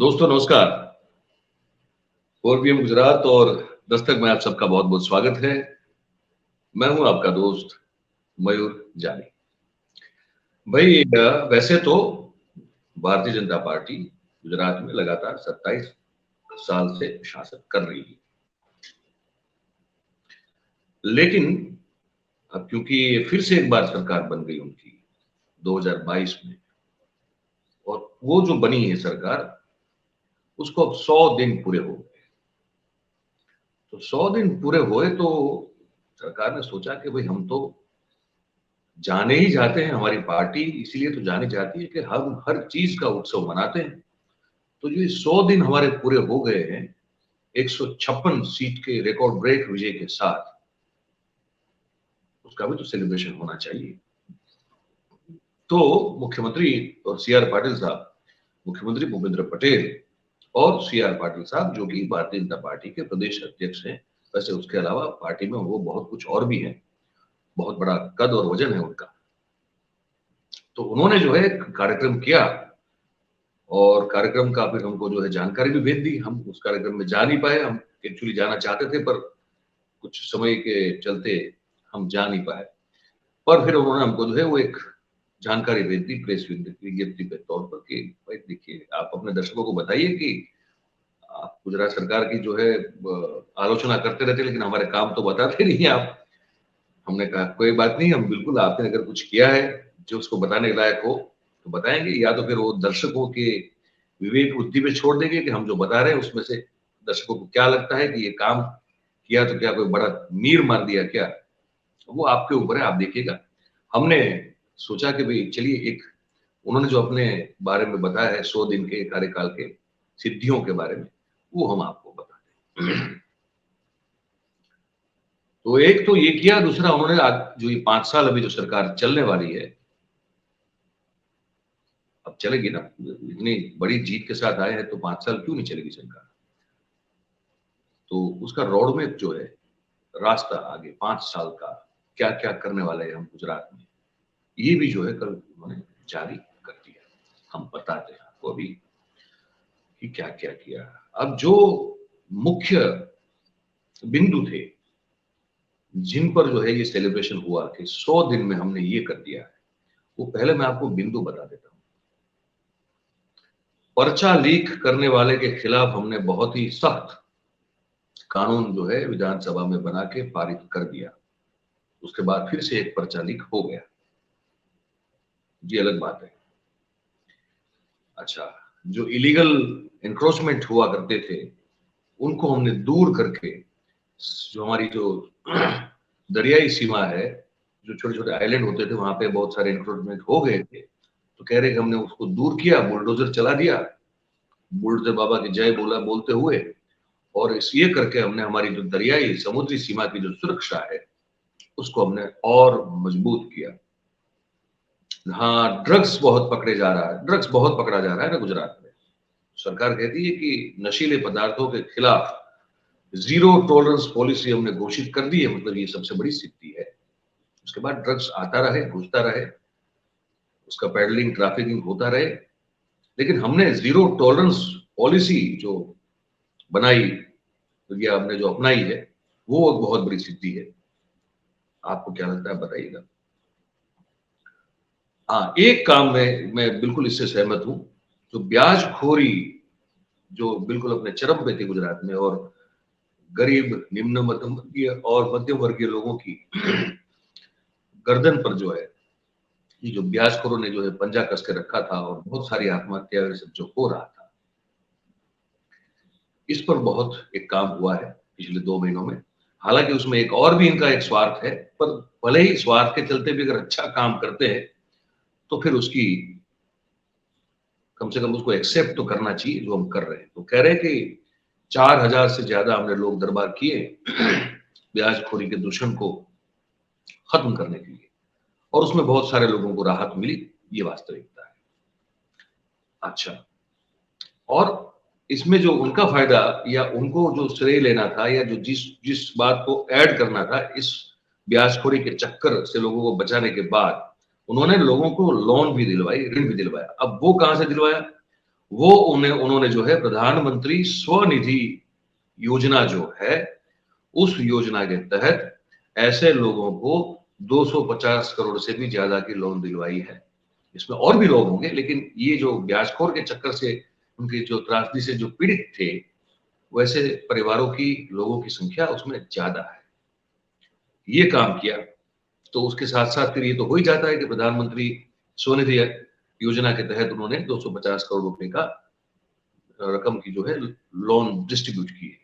दोस्तों नमस्कार। ओरबीएम गुजरात और दस्तक में आप सबका बहुत बहुत स्वागत है। मैं हूं आपका दोस्त मयूर जानी। भाई वैसे तो भारतीय जनता पार्टी गुजरात में लगातार 27 साल से शासन कर रही है, लेकिन अब क्योंकि फिर से एक बार सरकार बन गई उनकी 2022 में, और वो जो बनी है सरकार, उसको अब 100 दिन पूरे हो गए। तो 100 दिन पूरे हुए तो सरकार ने सोचा कि भाई हम तो जाने ही जाते हैं, हमारी पार्टी इसीलिए तो जानी जाती है कि हम हर चीज का उत्सव मनाते हैं। तो ये 100 दिन हमारे पूरे हो गए हैं 156 सीट के रिकॉर्ड ब्रेक विजय के साथ, उसका भी तो सेलिब्रेशन होना चाहिए। तो मुख्यमंत्री और सीआर पाटिल साहब, मुख्यमंत्री भूपेंद्र पटेल और सीआर पाटिल साहब जो कि भारतीय जनता पार्टी के प्रदेश अध्यक्ष हैं, वैसे उसके अलावा पार्टी में वो बहुत कुछ और भी है, बहुत बड़ा कद और वजन है उनका। तो उन्होंने जो है कार्यक्रम किया और कार्यक्रम का फिर हमको जो है जानकारी भी भेज दी। हम उस कार्यक्रम में जा नहीं पाए, हम एक्चुअली जाना चाहते थे पर कुछ समय के चलते हम जा नहीं पाए। पर फिर उन्होंने हमको जो है वो एक जानकारी भेज दी प्रेस विज्ञप्ति के तौर पर कि भाई देखिए, आप अपने दर्शकों को बताइए कि आप गुजरात सरकार की जो है आलोचना करते रहते, लेकिन हमारे काम तो बताते नहीं हैं आप। हमने कहा कोई बात नहीं, हम बिल्कुल आपने अगर कुछ किया है जो उसको बताने लायक हो तो बताएंगे, या तो फिर वो दर्शकों के विवेक बुद्धि पे छोड़ देंगे कि हम जो बता रहे हैं उसमें से दर्शकों को क्या लगता है कि ये काम किया तो क्या कोई बड़ा मीर मार दिया क्या, वो आपके ऊपर है, आप देखिएगा। हमने सोचा कि भाई चलिए, एक उन्होंने जो अपने बारे में बताया है 100 दिन के कार्यकाल के सिद्धियों के बारे में, वो हम आपको बताते हैं। तो एक तो ये किया, दूसरा उन्होंने आज जो ये 5 साल अभी जो सरकार चलने वाली है, अब चलेगी ना, इतनी बड़ी जीत के साथ आए हैं तो 5 साल क्यों नहीं चलेगी सरकार। तो उसका रोड मैप जो है, रास्ता आगे 5 साल का क्या क्या करने वाले हैं हम गुजरात में, ये भी जो है कल उन्होंने जारी कर दिया। हम बताते हैं आपको अभी कि क्या क्या किया। अब जो मुख्य बिंदु थे जिन पर जो है ये सेलिब्रेशन हुआ कि 100 दिन में हमने ये कर दिया है, वो पहले मैं आपको बिंदु बता देता हूं। पर्चा लीक करने वाले के खिलाफ हमने बहुत ही सख्त कानून जो है विधानसभा में बना के पारित कर दिया। उसके बाद फिर से एक पर्चा लीक हो गया, ये अलग बात है। अच्छा, जो इलीगल एनक्रोचमेंट हुआ करते थे उनको हमने दूर करके, जो हमारी जो दरियाई सीमा है, जो छोटे छोटे आइलैंड होते थे वहां पे बहुत सारे एनक्रोचमेंट हो गए थे, तो कह रहे कि हमने उसको दूर किया, बुलडोजर चला दिया, बुलडोजर बाबा की जय बोला बोलते हुए, और इस ये करके हमने हमारी जो दरियाई समुद्री सीमा की जो सुरक्षा है उसको हमने और मजबूत किया। हाँ, ड्रग्स बहुत पकड़े जा रहा है, ड्रग्स बहुत पकड़ा जा रहा है ना गुजरात में। सरकार कहती है कि नशीले पदार्थों के खिलाफ जीरो टॉलरेंस पॉलिसी हमने घोषित कर दी है, मतलब ये सबसे बड़ी सिद्धि है। उसके बाद ड्रग्स आता रहे, घुसता रहे, उसका पैडलिंग ट्रैफिकिंग होता रहे, लेकिन हमने जीरो टॉलरेंस पॉलिसी जो बनाई या हमने जो अपनाई है, वो एक बहुत बड़ी सिद्धि है। आपको क्या लगता है बताइएगा। हाँ, एक काम में मैं बिल्कुल इससे सहमत हूं, जो ब्याजखोरी जो बिल्कुल अपने चरम पे थी गुजरात में, और गरीब निम्न मध्यम वर्गीय और मध्यम वर्गीय लोगों की गर्दन पर जो है ये जो ब्याजखोरों ने जो है पंजा कस के रखा था, और बहुत सारी आत्महत्या सब जो हो रहा था, इस पर बहुत एक काम हुआ है पिछले 2 महीनों में। हालांकि उसमें एक और भी इनका एक स्वार्थ है, पर भले ही स्वार्थ के चलते भी अगर अच्छा काम करते हैं तो फिर उसकी कम से कम उसको एक्सेप्ट तो करना चाहिए जो हम कर रहे हैं। तो कह रहे हैं कि 4000 से ज्यादा हमने लोग दरबार किए ब्याजखोरी के दूषण को खत्म करने के लिए, और उसमें बहुत सारे लोगों को राहत मिली, ये वास्तविकता है। अच्छा, और इसमें जो उनका फायदा या उनको जो श्रेय लेना था, या जो जिस जिस बात को ऐड करना था इस ब्याजखोरी के चक्कर से लोगों को बचाने के बाद, उन्होंने लोगों को लोन भी दिलवाई, ऋण भी दिलवाया। अब वो कहां से दिलवाया, वो उन्होंने जो है प्रधानमंत्री स्वनिधि योजना जो है, उस योजना के तहत ऐसे लोगों को 250 करोड़ से भी ज्यादा की लोन दिलवाई है। इसमें और भी लोग होंगे, लेकिन ये जो ब्याजखोर के चक्कर से, उनकी जो त्रासदी से जो पीड़ित थे, वैसे परिवारों की, लोगों की संख्या उसमें ज्यादा है। ये काम किया, तो उसके साथ साथ फिर ये तो हो ही जाता है कि प्रधानमंत्री स्वनिधि योजना के तहत उन्होंने 250 करोड़ रुपए का रकम की जो है लोन डिस्ट्रीब्यूट की है।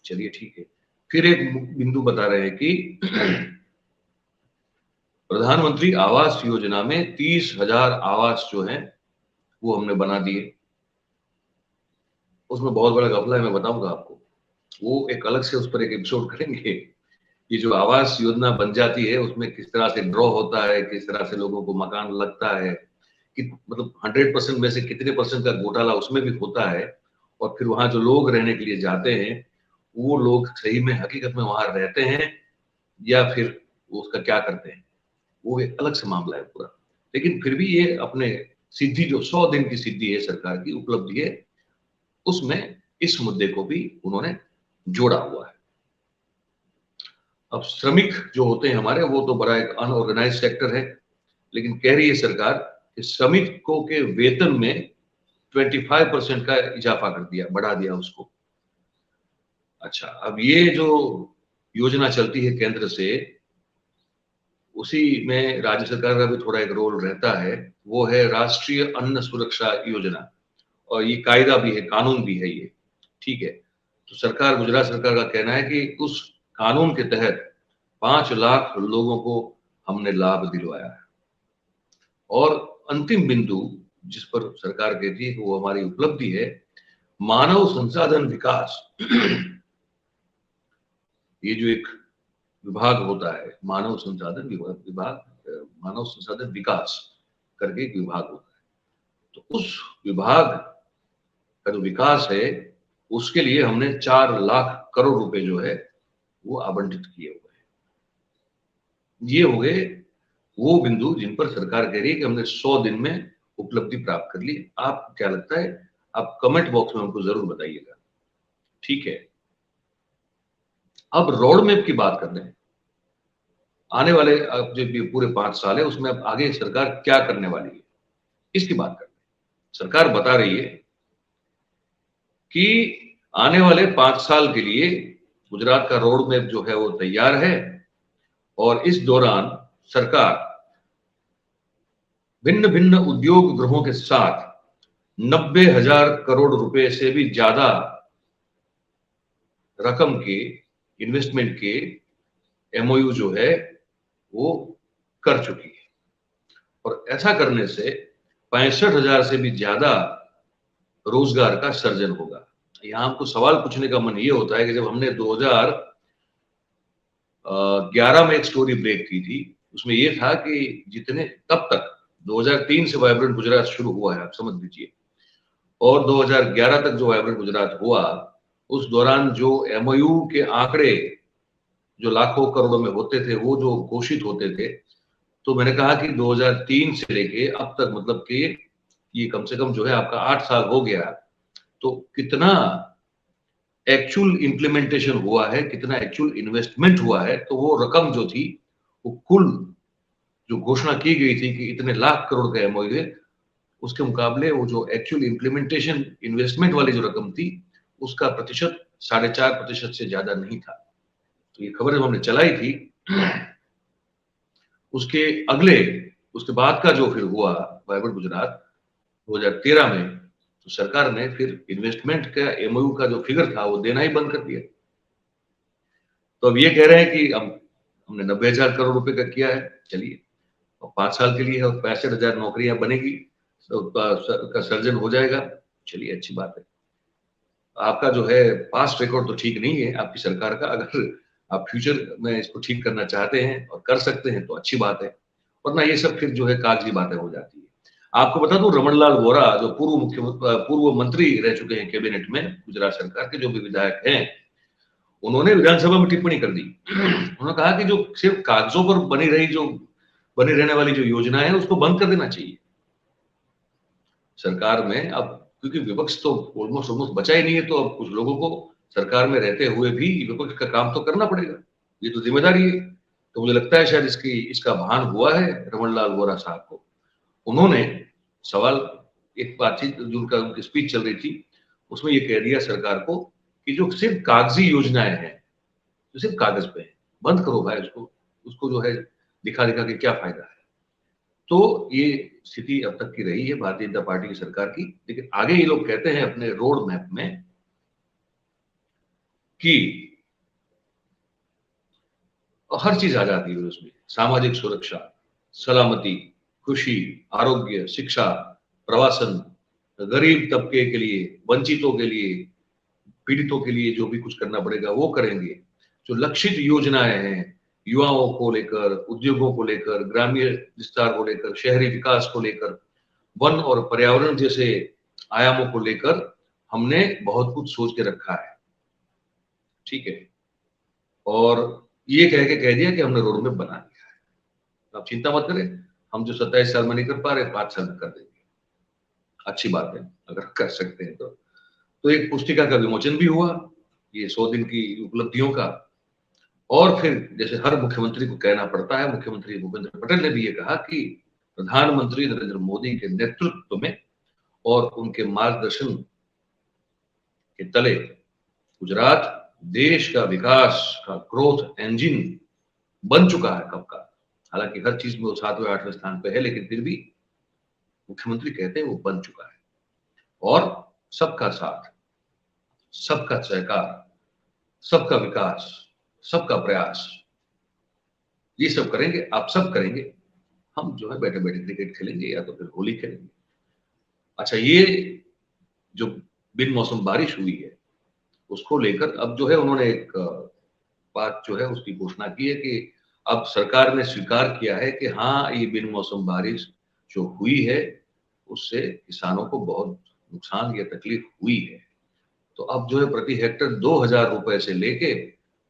चलिए ठीक है। फिर एक बिंदु बता रहे हैं कि प्रधानमंत्री आवास योजना में 30,000 आवास जो है वो हमने बना दिए। उसमें बहुत बड़ा घपला है, मैं बताऊंगा आपको, वो एक अलग से उस पर एक एपिसोड करेंगे। ये जो आवास योजना बन जाती है, उसमें किस तरह से ड्रॉ होता है, किस तरह से लोगों को मकान लगता है, कि मतलब 100% में से कितने परसेंट का घोटाला उसमें भी होता है, और फिर वहां जो लोग रहने के लिए जाते हैं, वो लोग सही में हकीकत में वहां रहते हैं या फिर वो उसका क्या करते हैं, वो एक अलग से मामला है पूरा। लेकिन फिर भी ये अपने सिद्धि, जो 100 दिन की सिद्धि है, सरकार की उपलब्धि है, उसमें इस मुद्दे को भी उन्होंने जोड़ा हुआ है। अब श्रमिक जो होते हैं हमारे, वो तो बड़ा एक अनऑर्गेनाइज सेक्टर है, लेकिन कह रही है सरकार कि श्रमिकों के वेतन में 25% का इजाफा कर दिया, बढ़ा दिया उसको। अच्छा, अब ये जो योजना चलती है केंद्र से, उसी में राज्य सरकार का भी थोड़ा एक रोल रहता है। वो है राष्ट्रीय अन्न सुरक्षा योजना, और ये कायदा भी है, कानून भी है ये, ठीक है। तो सरकार, गुजरात सरकार का कहना है कि उस कानून के तहत 5 लाख लोगों को हमने लाभ दिलवाया है। और अंतिम बिंदु जिस पर सरकार कहती है कि वो हमारी उपलब्धि है, मानव संसाधन विकास। ये जो एक विभाग होता है, मानव संसाधन विभाग, मानव संसाधन विकास करके एक विभाग होता है, तो उस विभाग का जो विकास है, उसके लिए हमने 4 लाख करोड़ रुपए जो है वो आवंटित किए हुए हैं। ये हो गए वो बिंदु जिन पर सरकार कह रही है कि हमने 100 दिन में उपलब्धि प्राप्त कर ली। आपको क्या लगता है? आप कमेंट बॉक्स में हमको जरूर बताइएगा, ठीक है। अब रोड मैप की बात करते हैं। आने वाले अब जो भी पूरे 5 साल है, उसमें अब आगे सरकार क्या करने वाली है, इसकी बात करते हैं। सरकार बता रही है कि आने वाले 5 साल के लिए गुजरात का रोड मैप जो है वो तैयार है, और इस दौरान सरकार भिन्न भिन्न उद्योग गृहों के साथ 90,000 करोड़ रुपए से भी ज्यादा रकम के इन्वेस्टमेंट के एमओयू जो है वो कर चुकी है। और ऐसा करने से 65,000 से भी ज्यादा रोजगार का सर्जन होगा। यहां हमको सवाल पूछने का मन ये होता है कि जब हमने 2011 में एक स्टोरी ब्रेक की थी, उसमें ये था कि जितने तब तक 2003 से वाइब्रेंट गुजरात शुरू हुआ है, आप समझ लीजिए, और 2011 तक जो वाइब्रेंट गुजरात हुआ, उस दौरान जो एमओयू के आंकड़े जो लाखों करोड़ों में होते थे, वो जो घोषित होते थे, तो मैंने कहा कि 2003 से लेके अब तक, मतलब कि ये कम से कम जो है आपका 8 साल हो गया, तो कितना एक्चुअल इंप्लीमेंटेशन हुआ है, कितना एक्चुअल इन्वेस्टमेंट हुआ है, तो वो रकम जो थी, वो कुल जो घोषणा की गई थी कि इतने लाख करोड़ का एमओयू है, उसके मुकाबले वो जो एक्चुअल इंप्लीमेंटेशन इन्वेस्टमेंट वाली जो रकम थी, उसका प्रतिशत 4.5% से ज्यादा नहीं था। तो ये खबर जब हमने चलाई थी, उसके अगले, उसके बाद का जो फिर हुआ वाइब्रेंट गुजरात 2013 में, तो सरकार ने फिर इन्वेस्टमेंट का एमओयू का जो फिगर था वो देना ही बंद कर दिया। तो अब ये कह रहे हैं कि हमने 90,000 करोड़ रुपए का किया है, चलिए, और 5 साल के लिए है, और 65,000 नौकरियां बनेगी, तो का सर्जन हो जाएगा, चलिए अच्छी बात है। आपका जो है पास्ट रिकॉर्ड तो ठीक नहीं है आपकी सरकार का। अगर आप फ्यूचर में इसको ठीक करना चाहते हैं और कर सकते हैं तो अच्छी बात है, वरना ये सब फिर जो है कागजी बातें हो जाती है। आपको बता दूं, रमन लाल वोरा जो पूर्व मंत्री रह चुके हैं कैबिनेट में गुजरात सरकार के, जो भी विधायक हैं, उन्होंने विधानसभा में टिप्पणी कर दी। उन्होंने कहा कि जो सिर्फ कागजों पर बनी रहने वाली जो योजना है, उसको बंद कर देना चाहिए। सरकार में अब क्योंकि विपक्ष तो ऑलमोस्ट ऑलमोस्ट बचा ही नहीं है, तो अब कुछ लोगों को सरकार में रहते हुए भी विपक्ष का काम तो करना पड़ेगा, ये तो जिम्मेदारी है। तो मुझे लगता है शायद इसका भान हुआ है रमन लाल वोरा साहब को। उन्होंने सवाल, एक बातचीत जो उनकी स्पीच चल रही थी उसमें ये कह दिया सरकार को कि जो सिर्फ कागजी योजनाएं हैं, जो सिर्फ कागज पे है, बंद करो भाई उसको, उसको जो है दिखा दिखा के क्या फायदा है। तो ये स्थिति अब तक की रही है भारतीय जनता पार्टी की सरकार की। लेकिन आगे ये लोग कहते हैं अपने रोड मैप में कि हर चीज आ जाती है उसमें, सामाजिक सुरक्षा, सलामती, कृषि, आरोग्य, शिक्षा, प्रवासन, गरीब तबके के लिए, वंचितों के लिए, पीड़ितों के लिए जो भी कुछ करना पड़ेगा वो करेंगे। जो लक्षित योजनाएं हैं युवाओं को लेकर, उद्योगों को लेकर, ग्रामीण विस्तार को लेकर, शहरी विकास को लेकर, वन और पर्यावरण जैसे आयामों को लेकर हमने बहुत कुछ सोच के रखा है, ठीक है। और ये कह दिया कि हमने रोड मैप बना दिया है, आप चिंता मत करें, हम जो 27 साल में नहीं कर पा रहे 5 साल में कर देंगे। अच्छी बात है अगर कर सकते हैं तो एक पुस्तिका का विमोचन भी हुआ, ये 100 दिन की उपलब्धियों का। और फिर जैसे हर मुख्यमंत्री को कहना पड़ता है, मुख्यमंत्री भूपेंद्र पटेल ने भी ये कहा कि प्रधानमंत्री नरेंद्र मोदी के नेतृत्व में और उनके मार्गदर्शन के तले गुजरात देश का विकास का ग्रोथ इंजन बन चुका है कब का। हालांकि हर चीज में वो 7वें 8वें स्थान पे है, लेकिन फिर भी मुख्यमंत्री कहते हैं वो बन चुका है। और सबका साथ, सबका सहकार, सबका विकास, सबका प्रयास, ये सब करेंगे, आप सब करेंगे, हम जो है बैठे बैठे क्रिकेट खेलेंगे या तो फिर होली खेलेंगे। अच्छा, ये जो बिन मौसम बारिश हुई है उसको लेकर अब जो है उन्होंने एक बात जो है उसकी घोषणा की है कि अब सरकार ने स्वीकार किया है कि हाँ, ये बिन मौसम बारिश जो हुई है उससे किसानों को बहुत नुकसान या तकलीफ हुई है। तो अब जो है प्रति हेक्टर 2,000 रुपए से लेके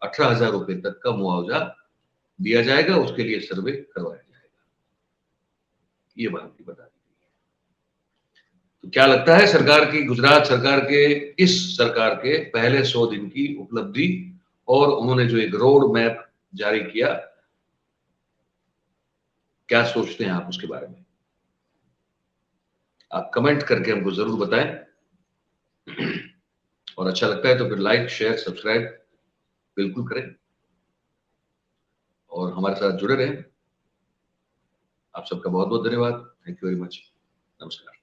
18,000 रुपए तक का मुआवजा दिया जाएगा, उसके लिए सर्वे करवाया जाएगा। ये बात भी बता दी। तो क्या लगता है सरकार की, गुजरात सरकार के, इस सरकार के पहले 100 दिन की उपलब्धि और उन्होंने जो एक रोड मैप जारी किया, क्या सोचते हैं आप उसके बारे में? आप कमेंट करके हमको जरूर बताएं। और अच्छा लगता है तो फिर लाइक, शेयर, सब्सक्राइब बिल्कुल करें और हमारे साथ जुड़े रहें। आप सबका बहुत बहुत धन्यवाद। Thank you very much. नमस्कार।